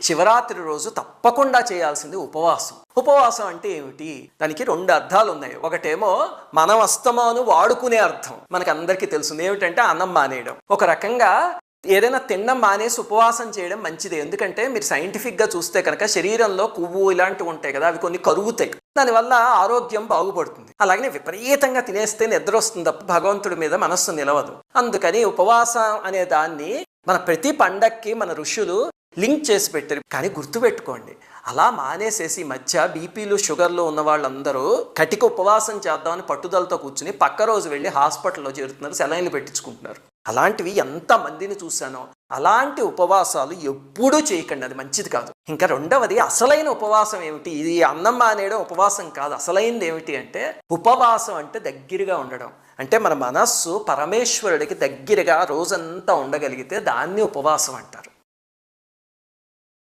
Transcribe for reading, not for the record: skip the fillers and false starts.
శివరాత్రి రోజు తప్పకుండా చేయాల్సింది ఉపవాసం. ఉపవాసం అంటే ఏమిటి? దానికి 2 అర్థాలు ఉన్నాయి. ఒకటేమో మనం అస్తమాను వాడుకునే అర్థం, మనకు అందరికీ తెలుసు ఏమిటంటే అన్నం మానేయడం. ఒక రకంగా ఏదైనా తినడం మానేసి ఉపవాసం చేయడం మంచిది. ఎందుకంటే మీరు సైంటిఫిక్గా చూస్తే కనుక శరీరంలో కొవ్వు ఇలాంటివి ఉంటాయి కదా, అవి కొన్ని కరుగుతాయి, దానివల్ల ఆరోగ్యం బాగుపడుతుంది. అలాగే విపరీతంగా తినేస్తే నిద్ర వస్తుంది తప్ప భగవంతుడి మీద మనస్సు నిలవదు. అందుకని ఉపవాసం అనే దాన్ని మన ప్రతి పండక్కి మన ఋషులు లింక్ చేసి పెట్టారు. కానీ గుర్తుపెట్టుకోండి, అలా మానేసేసి మధ్య బీపీలు షుగర్లు ఉన్న వాళ్ళందరూ కటిక ఉపవాసం చేద్దామని పట్టుదలతో కూర్చుని పక్క రోజు వెళ్ళి హాస్పిటల్లో చేరుతున్నారు, సెలైన్లు పెట్టించుకుంటున్నారు. అలాంటివి ఎంతమందిని చూశానో. అలాంటి ఉపవాసాలు ఎప్పుడూ చేయకండి, అది మంచిది కాదు. ఇంకా రెండవది, అసలైన ఉపవాసం ఏమిటి? ఇది అన్నం మానేయడం ఉపవాసం కాదు. అసలైనది ఏమిటి అంటే ఉపవాసం అంటే దగ్గరగా ఉండడం. అంటే మన మనస్సు పరమేశ్వరుడికి దగ్గరగా రోజంతా ఉండగలిగితే దాన్ని ఉపవాసం అంటారు.